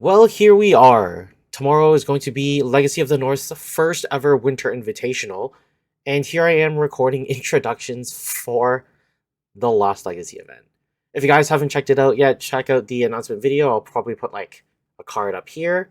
Well, here we are. Tomorrow is going to be Legacy of the North's first ever Winter Invitational, and here I am recording introductions for the last Legacy event. If you guys haven't checked it out yet, check out the announcement video. I'll probably put like a card up here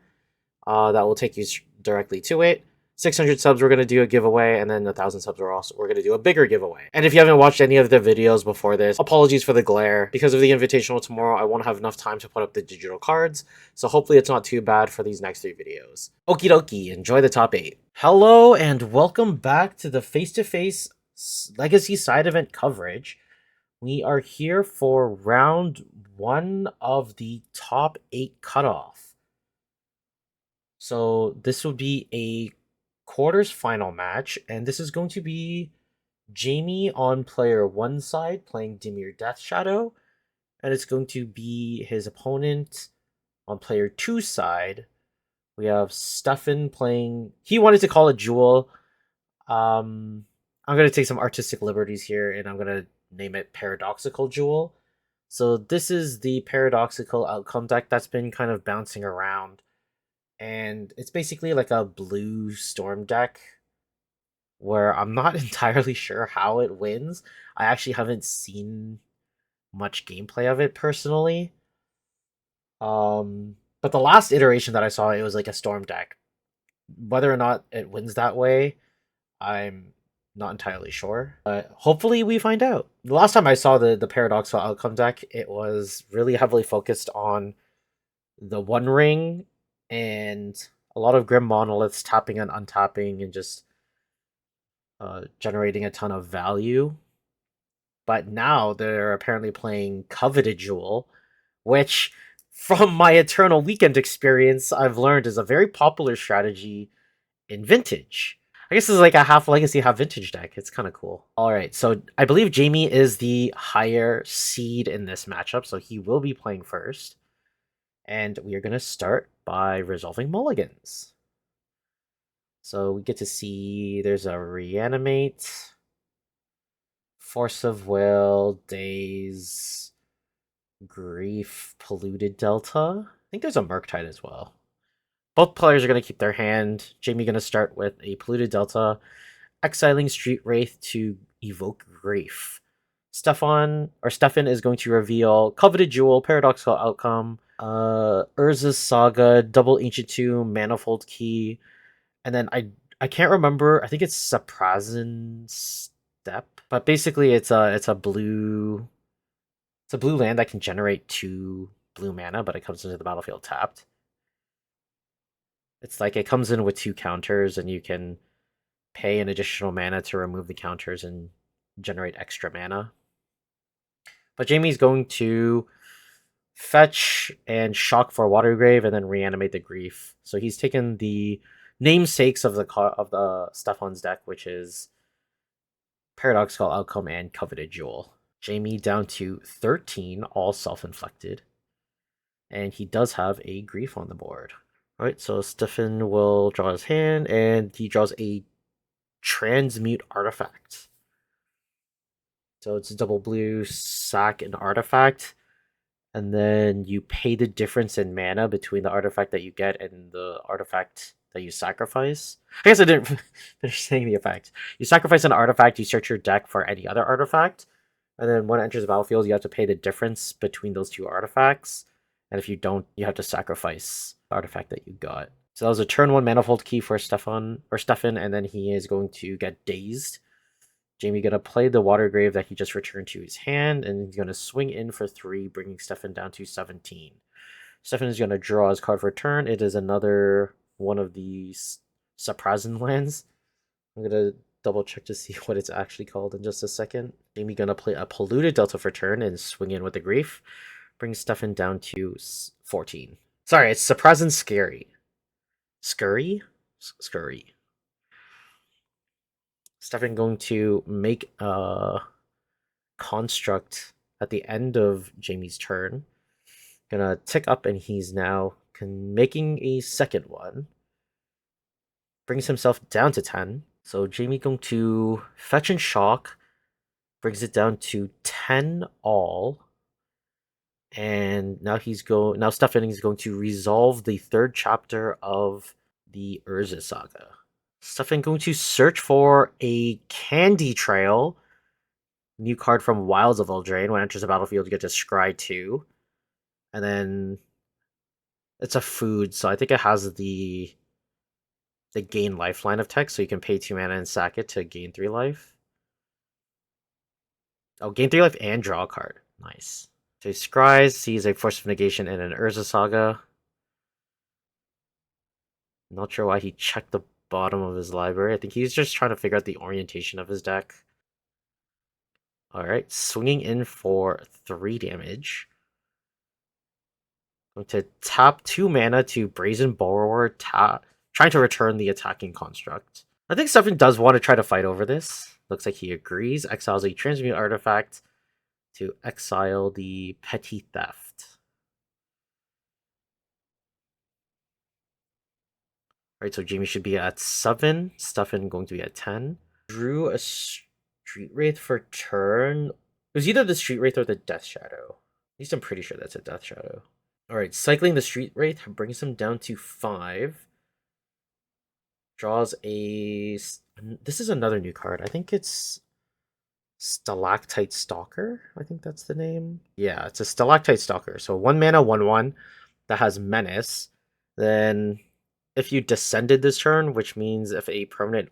that will take you directly to it. 600 subs, we're going to do a giveaway, and then 1,000 subs, we're going to do a bigger giveaway. And if you haven't watched any of the videos before this, apologies for the glare. Because of the invitational tomorrow, I won't have enough time to put up the digital cards, so hopefully it's not too bad for these next 3 videos. Okie dokie, enjoy the top 8. Hello, and welcome back to the face-to-face Legacy side event coverage. We are here for round 1 of the top 8 cutoff. So this will be a quarters final match, and this is going to be Jaime on player 1 side playing Dimir Death Shadow, and it's going to be his opponent on player 2 side. We have Stefan playing, he wanted to call it Jewel. I'm going to take some artistic liberties here, and I'm going to name it Paradoxical Jewel. So this is the Paradoxical Outcome deck that's been kind of bouncing around, and it's basically like a blue storm deck where I'm not entirely sure how it wins. I actually haven't seen much gameplay of it personally. But the last iteration that I saw, it was like a storm deck. Whether or not it wins that way, I'm not entirely sure. But hopefully we find out. The last time I saw the Paradoxical Outcome deck, it was really heavily focused on the One Ring and a lot of Grim Monoliths tapping and untapping and just generating a ton of value. But now they're apparently playing Coveted Jewel, which, from my Eternal Weekend experience, I've learned is a very popular strategy in Vintage. I guess it's like a half Legacy, half Vintage deck. It's kind of cool. All right, so I believe Jaime is the higher seed in this matchup, so he will be playing first. And we are going to start by resolving mulligans. So we get to see there's a Reanimate, Force of Will, Daze, Grief, Polluted Delta. I think there's a Murktide as well. Both players are going to keep their hand. Jaime going to start with a Polluted Delta, exiling Street Wraith to evoke Grief. Stefan is going to reveal Coveted Jewel, Paradoxical Outcome, Urza's Saga, Double Ancient Tomb, Manifold Key, and then I can't remember. I think it's Saprazan Step, but basically it's a blue land that can generate 2 blue mana, but it comes into the battlefield tapped. It's like it comes in with 2 counters, and you can pay an additional mana to remove the counters and generate extra mana. But Jaime's going to fetch and shock for Watergrave and then reanimate the Grief. So he's taken the namesakes of the Stefan's deck, which is Paradoxical Outcome and Coveted Jewel. Jaime down to 13, all self-inflicted. And he does have a Grief on the board. Alright, so Stefan will draw his hand, and he draws a Transmute Artifact. So it's a double blue, sack an artifact, and then you pay the difference in mana between the artifact that you get and the artifact that you sacrifice. I guess I didn't finish saying the effect. You sacrifice an artifact, you search your deck for any other artifact, and then when it enters the battlefield, you have to pay the difference between those 2 artifacts. And if you don't, you have to sacrifice the artifact that you got. So that was a turn 1 Manifold Key for Stefan, and then he is going to get Dazed. Jaime gonna play the Watergrave that he just returned to his hand, and he's gonna swing in for 3, bringing Stefan down to 17. Stefan is gonna draw his card for turn. It is another one of these Saprazan lands. I'm gonna double check to see what it's actually called in just a second. Jaime gonna play a Polluted Delta for turn and swing in with the Grief, bring Stefan down to 14. Sorry, it's Saprazan Scary. Scurry? Scurry. Stefan going to make a construct at the end of Jaime's turn. Gonna tick up, and he's now making a second one. Brings himself down to 10. So Jaime going to fetch and shock. Brings it down to 10 all. And now Stefan is going to resolve the third chapter of the Urza saga. Stefan going to search for a candy trail. New card from Wilds of Eldraine. When it enters the battlefield, you get to scry 2. And then it's a food, so I think it has the gain lifeline of text, so you can pay 2 mana and sack it to gain 3 life. Oh, gain 3 life and draw a card. Nice. So he scries, sees a Force of Negation in an Urza Saga. Not sure why he checked the bottom of his library. I think he's just trying to figure out the orientation of his deck. Alright, swinging in for 3 damage. Going to tap 2 mana to Brazen Borrower, trying to return the attacking construct. I think Stefan does want to try to fight over this. Looks like he agrees. Exiles a transmute artifact to exile the Petty Theft. Alright, so Jaime should be at 7. Stefan going to be at 10. Drew a Street Wraith for turn. It was either the Street Wraith or the Death Shadow. At least I'm pretty sure that's a Death Shadow. Alright, cycling the Street Wraith brings him down to 5. Draws a... This is another new card. I think it's Stalactite Stalker. I think that's the name. Yeah, it's a Stalactite Stalker. So 1 mana, 1/1 that has Menace. Then if you descended this turn, which means if a permanent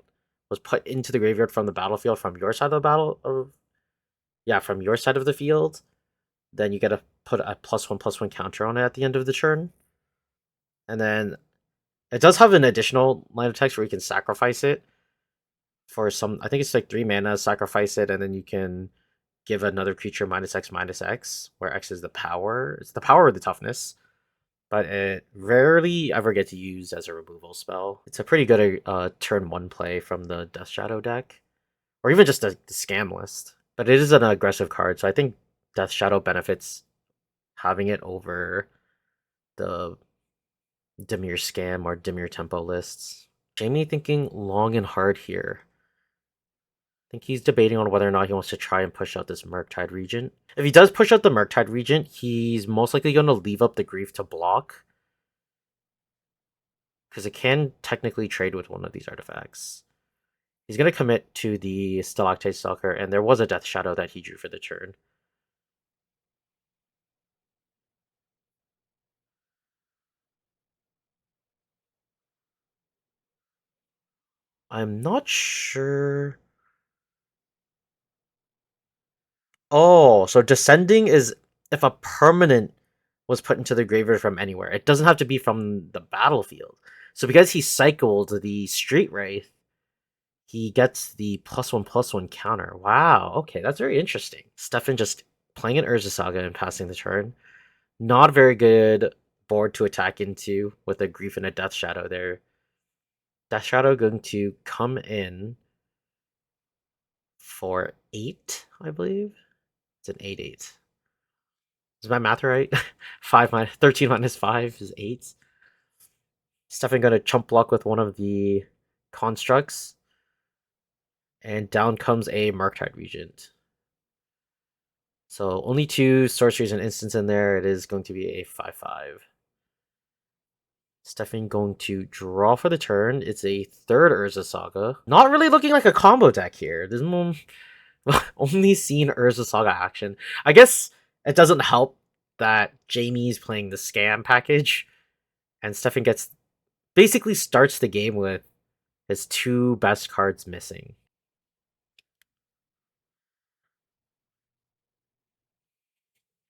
was put into the graveyard from the battlefield from your side of the from your side of the field, then you get to put a +1/+1 counter on it at the end of the turn. And then it does have an additional line of text where you can sacrifice it for some. I think it's like 3 mana, sacrifice it, and then you can give another creature -X/-X, where X is the power. It's the power or the toughness, but it rarely ever gets used as a removal spell. It's a pretty good turn 1 play from the Death Shadow deck, or even just the scam list. But it is an aggressive card, so I think Death Shadow benefits having it over the Dimir scam or Dimir tempo lists. Jaime thinking long and hard here. I think he's debating on whether or not he wants to try and push out this Murktide Regent. If he does push out the Murktide Regent, he's most likely going to leave up the Grief to block, because it can technically trade with one of these artifacts. He's going to commit to the Stalactite Stalker, and there was a Death Shadow that he drew for the turn. I'm not sure. Oh, so descending is if a permanent was put into the graveyard from anywhere. It doesn't have to be from the battlefield. So because he cycled the Street Wraith, he gets the +1/+1 counter. Wow, okay, that's very interesting. Stefan just playing an Urza Saga and passing the turn. Not very good board to attack into with a Grief and a Death Shadow there. Death Shadow going to come in for 8, I believe. It's an 8/8. Is my math right? 13 minus 5 is 8. Stefan gonna chump block with one of the constructs. And down comes a Murktide Regent. So only 2 sorceries and instants in there. It is going to be a 5/5. Stefan going to draw for the turn. It's a 3rd Urza Saga. Not really looking like a combo deck here. There's only seen Urza Saga action. I guess it doesn't help that Jaime's playing the scam package, and Stefan basically starts the game with his 2 best cards missing.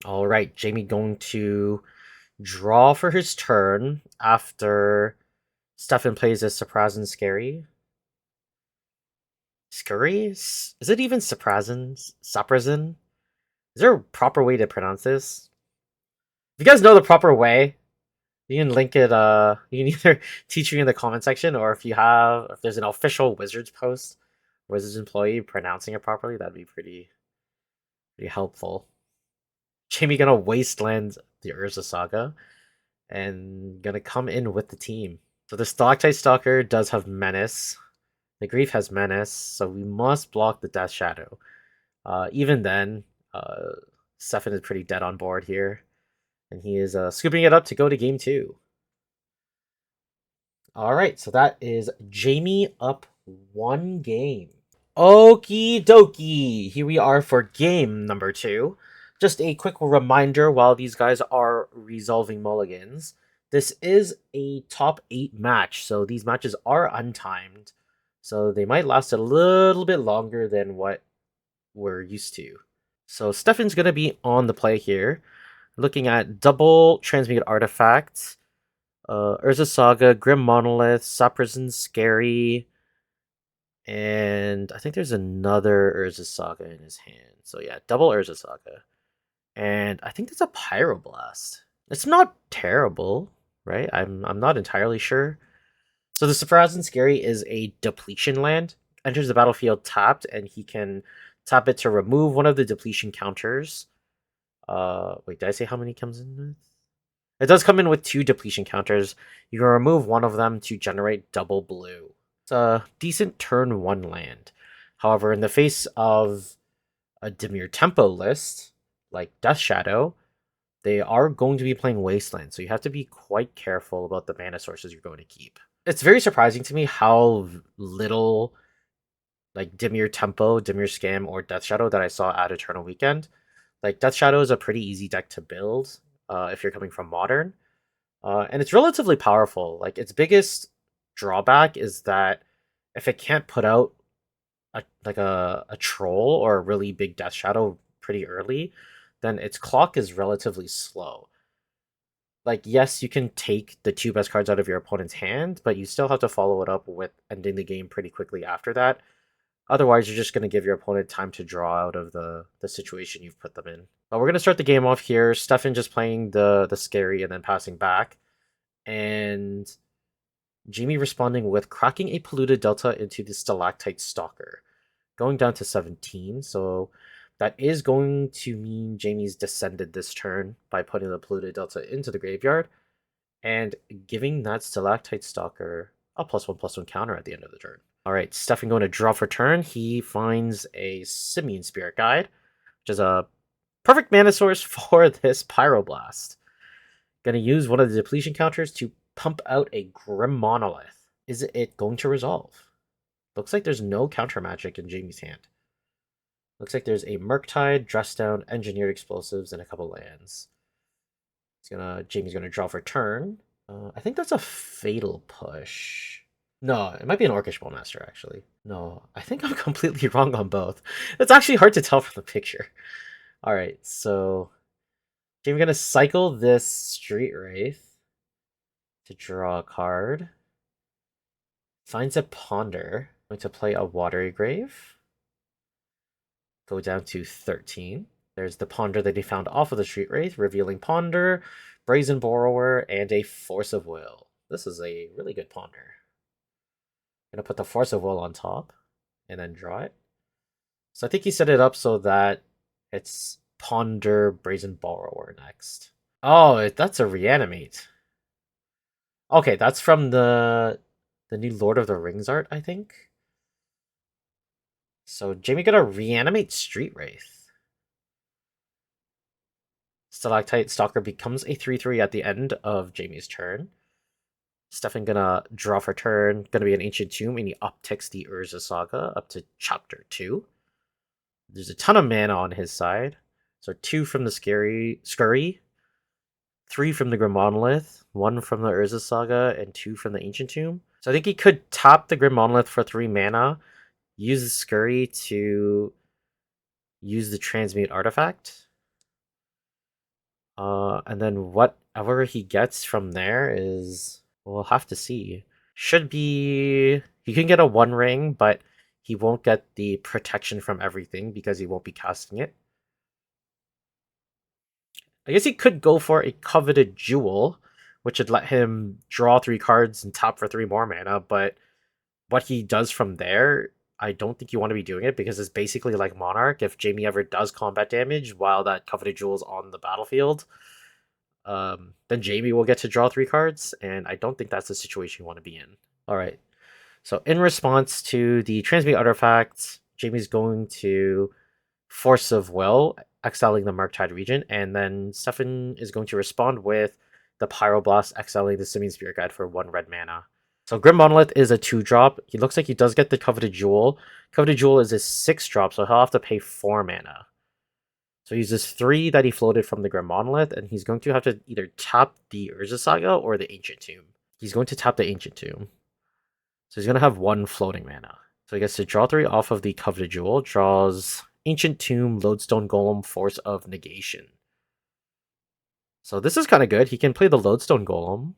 All right, Jaime going to draw for his turn after Stefan plays a Surprise and Scary. Scurry? Is it even Saprazin? Saprazin? Is there a proper way to pronounce this? If you guys know the proper way, you can link it. You can either teach me in the comment section, or if there's an official Wizards post, Wizards employee pronouncing it properly, that'd be pretty helpful. Jaime gonna wasteland the Urza Saga and gonna come in with the team. So the Stalactite Stalker does have Menace. The Grief has Menace, so we must block the Death Shadow. Even then, Stefan is pretty dead on board here. And he is scooping it up to go to game 2. All right, so that is Jaime up 1 game. Okie dokie. Here we are for game number 2. Just a quick reminder while these guys are resolving mulligans. This is a top 8 match, so these matches are untimed. So they might last a little bit longer than what we're used to. So Stefan's going to be on the play here. Looking at double transmute artifacts, Urza Saga, Grim Monolith, Saprison Scary, and I think there's another Urza Saga in his hand. So yeah, double Urza Saga. And I think that's a Pyroblast. It's not terrible, right? I'm not entirely sure. So the Saprison Scary is a depletion land. Enters the battlefield tapped, and he can tap it to remove one of the depletion counters. Wait, did I say how many comes in with? It does come in with 2 depletion counters. You can remove one of them to generate double blue. It's a decent turn 1 land. However, in the face of a Dimir tempo list, like Death Shadow, they are going to be playing Wasteland, so you have to be quite careful about the mana sources you're going to keep. It's very surprising to me how little like Dimir Tempo, Dimir Scam, or Death Shadow that I saw at Eternal Weekend. Like Death Shadow is a pretty easy deck to build if you're coming from Modern, and it's relatively powerful. Like its biggest drawback is that if it can't put out a troll or a really big Death Shadow pretty early, then its clock is relatively slow. Like, yes, you can take the 2 best cards out of your opponent's hand, but you still have to follow it up with ending the game pretty quickly after that. Otherwise, you're just going to give your opponent time to draw out of the situation you've put them in. But we're going to start the game off here. Stefan just playing the scary and then passing back. And Jaime responding with cracking a polluted delta into the stalactite stalker. Going down to 17, so that is going to mean Jaime's descended this turn by putting the polluted delta into the graveyard and giving that stalactite stalker a +1/+1 counter at the end of the turn. All right, Stefan going to draw for turn. He finds a Simian Spirit Guide, which is a perfect mana source for this Pyroblast. Going to use one of the depletion counters to pump out a Grim Monolith. Is it going to resolve? Looks like there's no counter magic in Jaime's hand. Looks like there's a Murktide, Dress Down, Engineered Explosives, and a couple lands. Jaime's gonna draw for turn. I think that's a Fatal Push. No, it might be an Orcish Bowmaster, actually. No, I think I'm completely wrong on both. It's actually hard to tell from the picture. Alright, so Jaime's gonna cycle this Street Wraith to draw a card. Finds a Ponder. Going to play a Watery Grave. Go down to 13. There's the Ponder that he found off of the Street Wraith, revealing Ponder, Brazen Borrower, and a Force of Will. This is a really good Ponder. I'm gonna put the Force of Will on top, and then draw it. So I think he set it up so that it's Ponder, Brazen Borrower next. Oh, that's a Reanimate. Okay, that's from the new Lord of the Rings art, I think. So Jaime gonna Reanimate Street Wraith. Stalactite Stalker becomes a 3/3 at the end of Jaime's turn. Stefan gonna draw for turn. Gonna be an Ancient Tomb, and he upticks the Urza Saga up to Chapter 2. There's a ton of mana on his side. So 2 from the Scurry, 3 from the Grim Monolith, 1 from the Urza Saga, and 2 from the Ancient Tomb. So I think he could tap the Grim Monolith for 3 mana, use the Scurry to use the Transmute artifact. And then whatever he gets from there is, we'll have to see. Should be, he can get a 1 ring, but he won't get the protection from everything because he won't be casting it. I guess he could go for a Coveted Jewel, which would let him draw 3 cards and tap for 3 more mana, but what he does from there, I don't think you want to be doing it because it's basically like Monarch. If Jaime ever does combat damage while that Coveted Jewel is on the battlefield, then Jaime will get to draw 3 cards, and I don't think that's the situation you want to be in. All right. So in response to the Transmute artifacts, Jaime's going to Force of Will exiling the Murktide region, and then Stefan is going to respond with the Pyroblast, exiling the Simian Spirit Guide for 1 red mana. So Grim Monolith is a 2-drop. He looks like he does get the Coveted Jewel. Coveted Jewel is a 6-drop, so he'll have to pay 4 mana. So he uses 3 that he floated from the Grim Monolith, and he's going to have to either tap the Urza Saga or the Ancient Tomb. He's going to tap the Ancient Tomb. So he's going to have 1 floating mana. So he gets to draw 3 off of the Coveted Jewel, draws Ancient Tomb, Lodestone Golem, Force of Negation. So this is kind of good. He can play the Lodestone Golem,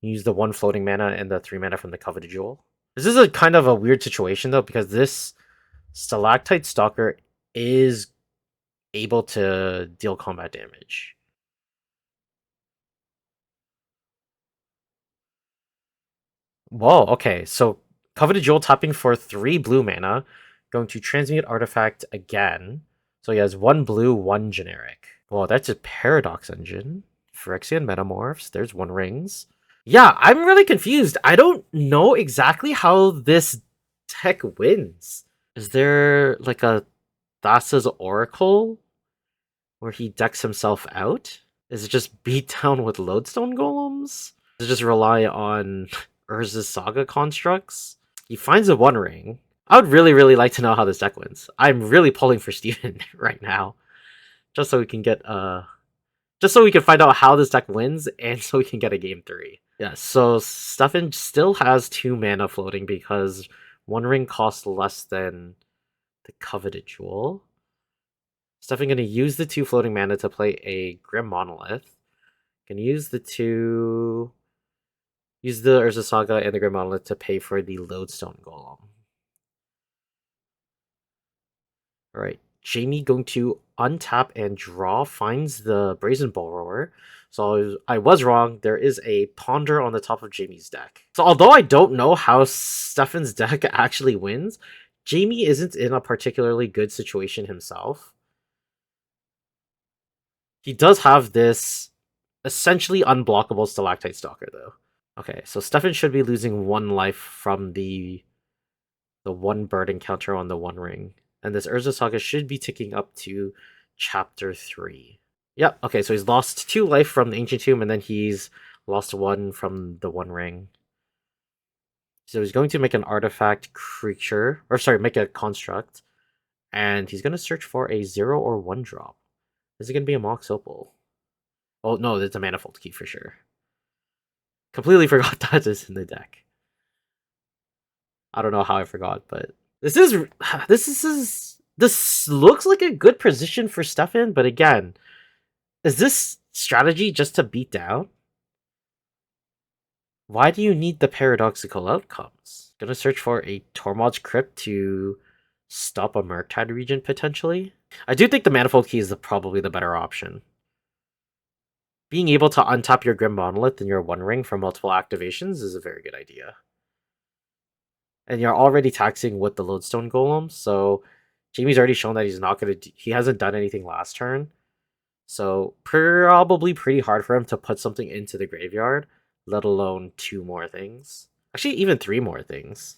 use the 1 floating mana and the 3 mana from the Coveted Jewel. This is a kind of a weird situation though, because this Stalactite Stalker is able to deal combat damage. Whoa, okay, so Coveted Jewel tapping for 3 blue mana, going to transmute artifact again. So he has 1 blue, 1 generic. Whoa, that's a Paradox Engine. Phyrexian Metamorphs, there's 1 rings. Yeah, I'm really confused. I don't know exactly how this deck wins. Is there like a Thassa's Oracle where he decks himself out? Is it just beat down with Lodestone Golems? Does it just rely on Urza's Saga constructs? He finds a 1 ring. I would really, really like to know how this deck wins. I'm really pulling for Steven right now. Just so we can get just so we can find out how this deck wins and so we can get a game 3. Yeah, so Stefan still has 2 mana floating because 1 ring costs less than the Coveted Jewel. Stefan gonna use the 2 floating mana to play a Grim Monolith. Gonna use the Urza Saga and the Grim Monolith to pay for the Lodestone Golem. Alright, Jaime going to untap and draw, finds the Brazen Borrower. So I was wrong, there is a Ponder on the top of Jaime's deck. So although I don't know how Stefan's deck actually wins, Jaime isn't in a particularly good situation himself. He does have this essentially unblockable Stalactite Stalker, though. Okay, so Stefan should be losing 1 life from the 1 bird encounter on the 1 ring. And this Urza Saga should be ticking up to Chapter 3. Yep, okay, so he's lost 2 life from the Ancient Tomb, and then he's lost 1 from the 1 ring. So he's going to make an artifact creature, or sorry, make a construct, and he's going to search for a 0 or 1 drop. Is it going to be a Mox Opal? Oh, no, it's a Manifold Key for sure. Completely forgot that is in the deck. I don't know how I forgot, but this looks like a good position for Stefan, but again, is this strategy just to beat down? Why do you need the paradoxical outcomes? Gonna search for a Tormod's Crypt to stop a Murktide region, potentially? I do think the Manifold Key is probably the better option. Being able to untap your Grim Monolith in your 1 ring for multiple activations is a very good idea. And you're already taxing with the Lodestone Golem, so Jaime's already shown that he hasn't done anything last turn. So probably pretty hard for him to put something into the graveyard, let alone 2 more things. Actually, even 3 more things.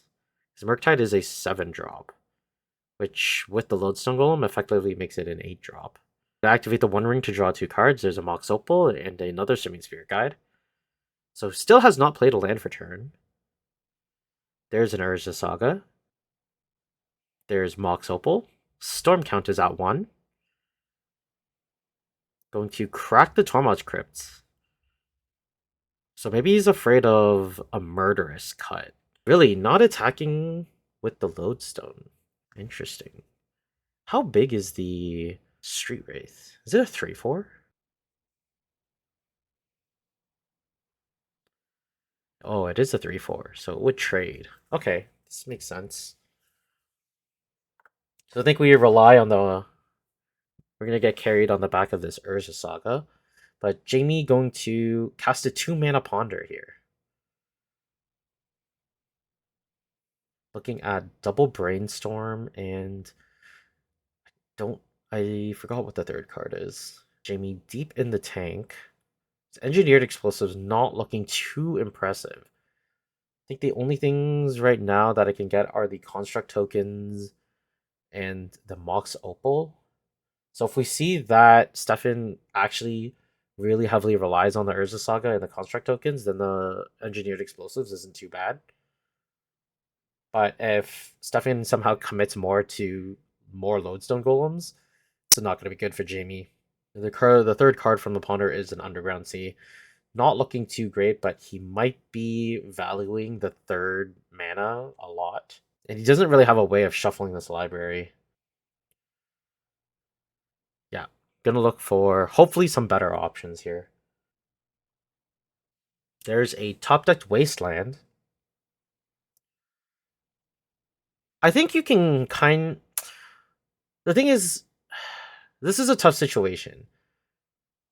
Because Murktide is a 7-drop, which with the Lodestone Golem effectively makes it an 8-drop. To activate the 1 ring to draw 2 cards, there's a Mox Opal and another Simian Spirit Guide. So still has not played a land for turn. There's an Urza Saga. There's Mox Opal. Storm Count is at 1. Going to crack the Tormod's Crypt. So maybe he's afraid of a Murderous Cut. Really, not attacking with the Lodestone. Interesting. How big is the Street Wraith? Is it a 3/4? Oh, it is a 3/4, so it would trade. Okay, this makes sense. So I think we rely on the... We're going to get carried on the back of this Urza Saga. But Jaime going to cast a 2 mana Ponder here. Looking at double Brainstorm and I forgot what the 3rd card is. Jaime deep in the tank. His Engineered Explosives not looking too impressive. I think the only things right now that I can get are the Construct tokens and the Mox Opal. So if we see that Stefan actually really heavily relies on the Urza Saga and the construct tokens, then the engineered explosives isn't too bad. But if Stefan somehow commits more to more lodestone golems, it's not going to be good for Jaime. The third card from the Ponder is an Underground Sea. Not looking too great, but he might be valuing the third mana a lot. And he doesn't really have a way of shuffling this library. Yeah, gonna look for hopefully some better options here. There's a top decked Wasteland. I think you can The thing is, this is a tough situation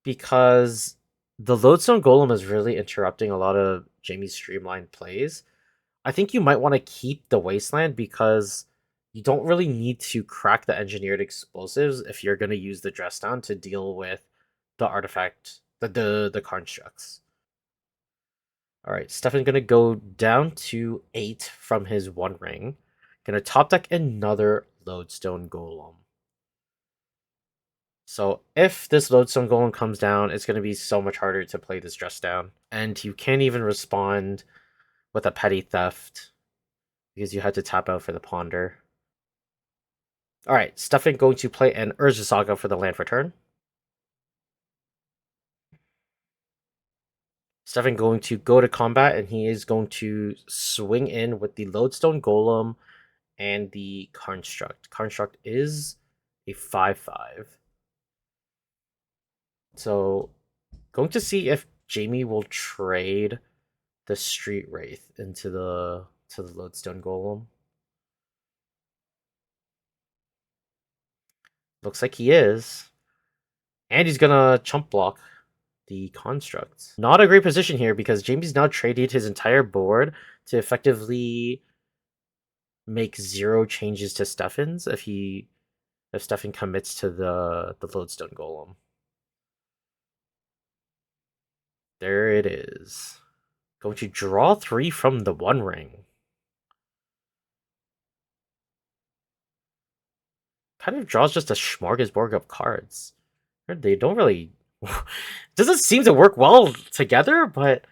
because the Lodestone Golem is really interrupting a lot of Jaime's streamlined plays. I think you might want to keep the Wasteland because you don't really need to crack the engineered explosives if you're going to use the dress down to deal with the artifact, the constructs. All right, Stefan gonna go down to 8 from his one ring. Gonna top deck another Lodestone Golem. So if this Lodestone Golem comes down, it's gonna be so much harder to play this dress down. And you can't even respond with a Petty Theft because you had to tap out for the Ponder. All right, Stefan going to play an Urza Saga for the land for turn. Stefan going to go to combat, and he is going to swing in with the Lodestone Golem and the Construct. Construct is a 5/5. So, going to see if Jaime will trade the Street Wraith into the Lodestone Golem. Looks like he is. And he's gonna chump block the Construct. Not a great position here because Jaime's now traded his entire board to effectively make 0 changes to Stefan's if Stefan commits to the Lodestone Golem. There it is. Going to draw 3 from the One Ring. Kind of draws just a smorgasbord of cards. They don't really doesn't seem to work well together, but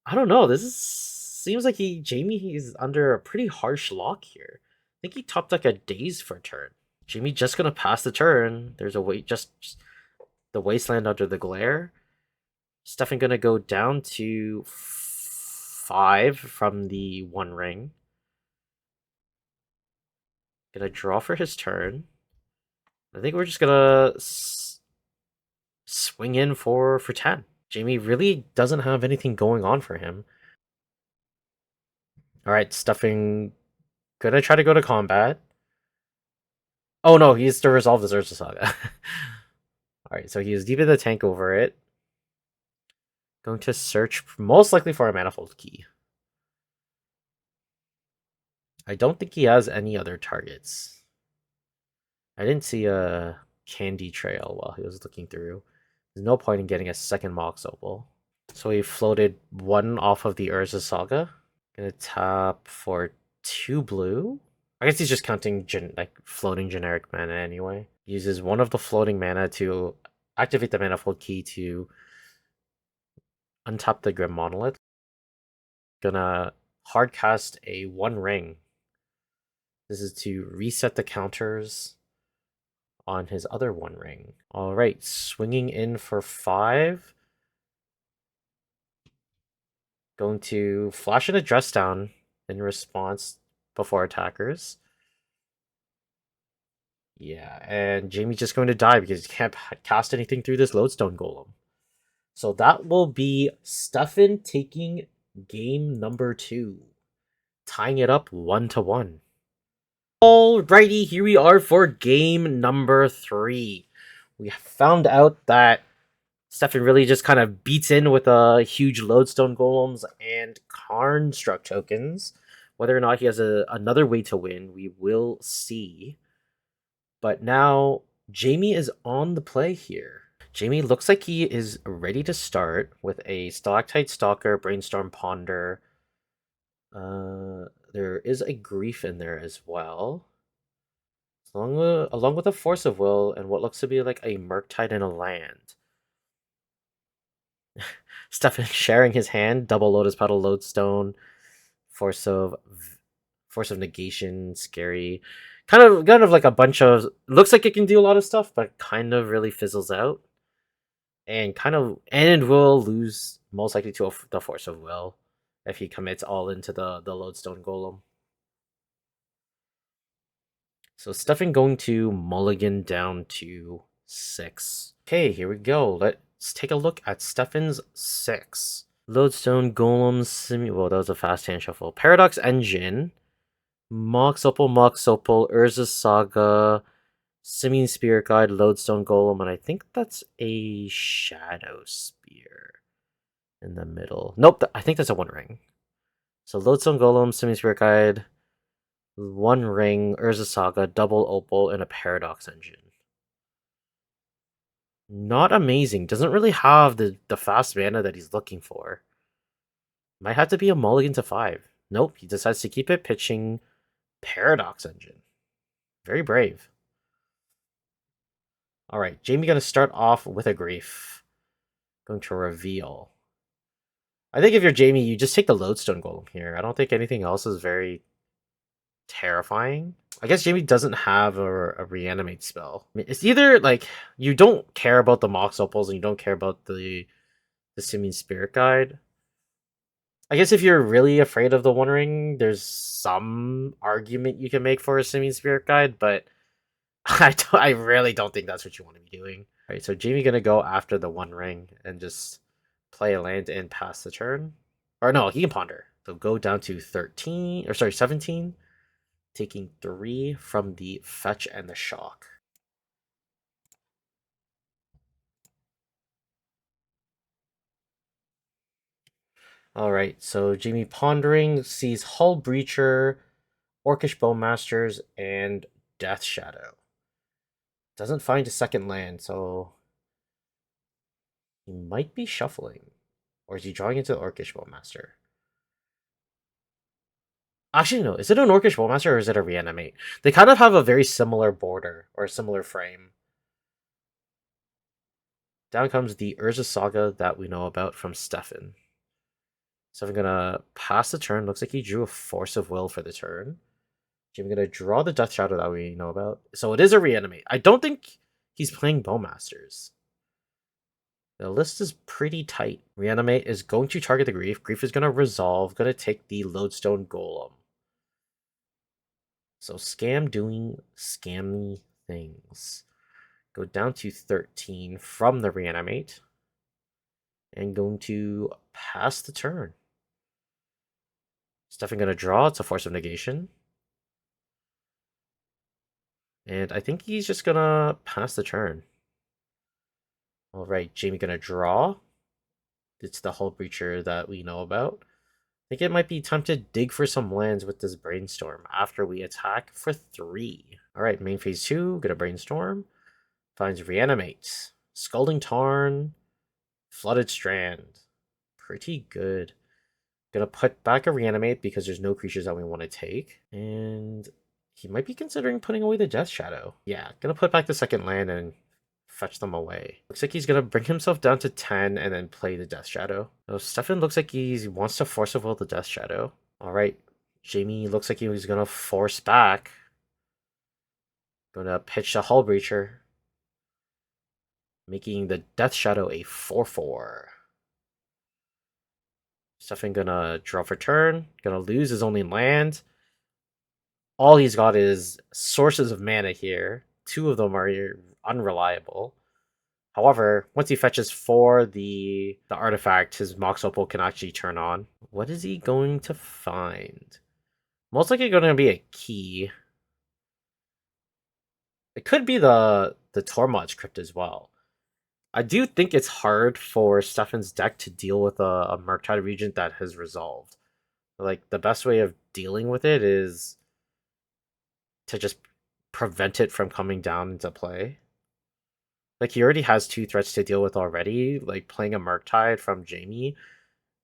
I don't know. Seems like Jaime is under a pretty harsh lock here. I think he topped like a daze for a turn. Jaime just gonna pass the turn. There's a just the Wasteland under the glare. Stefan gonna go down to 5 from the One Ring. Gonna draw for his turn. I think we're just gonna swing in for 10. Jaime really doesn't have anything going on for him. All right, Stuffing gonna try to go to combat. Oh no, he has to resolve this Urza Saga. All right, so he is deep in the tank over it. Going to search most likely for a manifold key. I don't think he has any other targets. I didn't see a candy trail while he was looking through. There's no point in getting a second Mox Opal. So he floated 1 off of the Urza Saga. Gonna tap for 2 blue. I guess he's just counting like floating generic mana anyway. Uses 1 of the floating mana to activate the manifold key to untap the Grim Monolith. Gonna hardcast a 1 ring. This is to reset the counters on his other 1 ring. All right, swinging in for 5. Going to flash an address down in response before attackers. Yeah, and Jaime's just going to die because he can't cast anything through this Lodestone Golem. So that will be Stefan taking game number 2, tying it up 1-1. Alrighty, here we are for game number 3. We found out that Stefan really just kind of beats in with huge Lodestone Golems and Construct tokens. Whether or not he has another way to win, we will see. But now, Jaime is on the play here. Jaime looks like he is ready to start with a Stalactite Stalker, Brainstorm Ponder. There is a Grief in there as well. Along with a Force of Will and what looks to be like a Murktide and a land. Stefan sharing his hand, double Lotus Petal, Lodestone, Force of Force of Negation, scary. Kind of like a bunch of looks like it can do a lot of stuff, but kind of really fizzles out. And will lose most likely to the Force of Will if he commits all into the Lodestone Golem. So Stefan going to mulligan down to 6. Okay, here we go. Let's take a look at Stefan's 6. Lodestone Golem well, that was a fast hand shuffle. Paradox Engine, Mox Opal, Urza Saga, Simian Spirit Guide, Lodestone Golem, and I think that's a Shadow Spear in the middle. Nope, I think that's a One Ring. So Lodestone Golem, Simian Spirit Guide, One Ring, Urza Saga, double Opal, and a Paradox Engine. Not amazing. Doesn't really have the fast mana that he's looking for. Might have to be a mulligan to 5. Nope, he decides to keep it, pitching Paradox Engine. Very brave. Alright, Jaime gonna start off with a Grief. Going to reveal. I think if you're Jaime, you just take the Lodestone Golem here. I don't think anything else is very terrifying. I guess Jaime doesn't have a reanimate spell. I mean, it's either like you don't care about the Mox Opals and you don't care about the Simian Spirit Guide. I guess if you're really afraid of the One Ring, there's some argument you can make for a Simian Spirit Guide, but I really don't think that's what you want to be doing. All right, so Jaime gonna go after the One Ring and just play a land and pass the turn. Or no, he can ponder. So go down to 13, or sorry, 17, taking 3 from the fetch and the shock. Alright, so Jaime pondering sees Hull Breacher, Orcish Bowmasters, and Death Shadow. Doesn't find a second land, so he might be shuffling. Or is he drawing into the Orcish Bowmaster? Actually, no. Is it an Orcish Bowmaster or is it a Reanimate? They kind of have a very similar border or a similar frame. Down comes the Urza Saga that we know about from Stefan. So I'm gonna pass the turn. Looks like he drew a Force of Will for the turn. I'm gonna draw the Death Shadow that we know about. So it is a Reanimate. I don't think he's playing Bowmasters. The list is pretty tight. Reanimate is going to target the Grief. Grief is gonna resolve. Gonna take the Lodestone Golem. So Scam doing scammy things. Go down to 13 from the Reanimate. And going to pass the turn. Stefan gonna draw. It's a Force of Negation. And I think he's just gonna pass the turn. Alright, Jaime gonna draw. It's the Hull Breacher that we know about. I think it might be time to dig for some lands with this Brainstorm after we attack for 3. Alright, main phase 2, gonna Brainstorm. Finds Reanimate. Scalding Tarn. Flooded Strand. Pretty good. Gonna put back a Reanimate because there's no creatures that we want to take. And he might be considering putting away the Death Shadow. Yeah, gonna put back the second land and fetch them away. Looks like he's gonna bring himself down to 10 and then play the Death Shadow. So Stefan looks like he wants to Force of Will the Death Shadow. Alright, Jaime looks like he was gonna force back. Gonna pitch the Hull Breacher. Making the Death Shadow a 4/4. Stefan gonna draw for turn. Gonna lose his only land. All he's got is sources of mana here. 2 of them are unreliable. However, once he fetches for the artifact, his Mox Opal can actually turn on. What is he going to find? Most likely going to be a key. It could be the Tormod's Crypt as well. I do think it's hard for Stefan's deck to deal with a Murktide Regent that has resolved. Like, the best way of dealing with it is to just prevent it from coming down into play. Like, he already has 2 threats to deal with already. Like, playing a Murktide from Jaime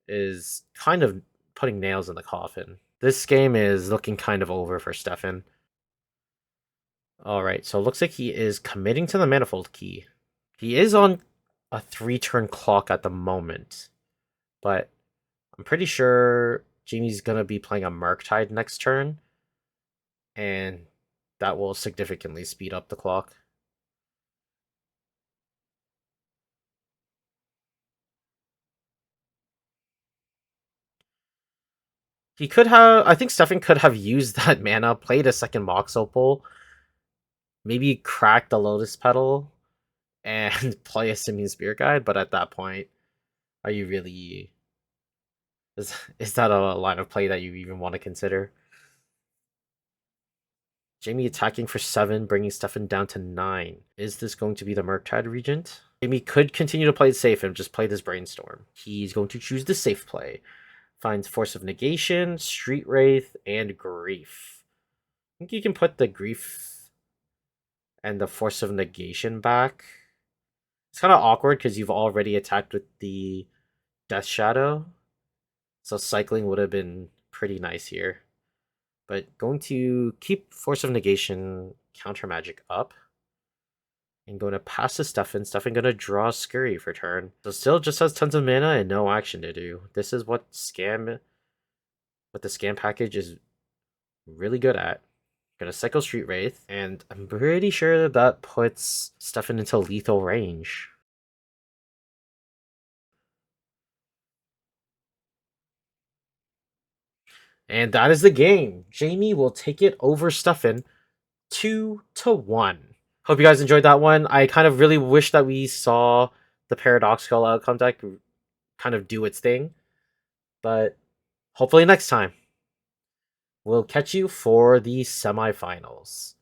is kind of putting nails in the coffin. This game is looking kind of over for Stefan. Alright, so it looks like he is committing to the Manifold Key. He is on a 3-turn clock at the moment, but I'm pretty sure Jamie's gonna be playing a Murktide next turn, and that will significantly speed up the clock. He could have. I think Stefan could have used that mana, played a second Mox Opal, maybe crack the Lotus Petal, and play a Simian Spirit Guide. But at that point, are you really? Is that a line of play that you even want to consider? Jamie attacking for 7, bringing Stefan down to 9. Is this going to be the Murktide Regent? Jamie could continue to play it safe and just play this Brainstorm. He's going to choose the safe play. Finds Force of Negation, Street Wraith, and Grief. I think you can put the Grief and the Force of Negation back. It's kind of awkward because you've already attacked with the Death Shadow. So cycling would have been pretty nice here. But going to keep Force of Negation counter magic up. And going to pass to Stefan. Stefan going to draw Scurry for turn. So still just has tons of mana and no action to do. This is what the Scam package is really good at. Gonna cycle Street Wraith, and I'm pretty sure that puts Stefan into lethal range. And that is the game. Jamie will take it over Stefan 2-1. Hope you guys enjoyed that one. I kind of really wish that we saw the Paradoxical Outcome deck kind of do its thing. But hopefully next time. We'll catch you for the semifinals.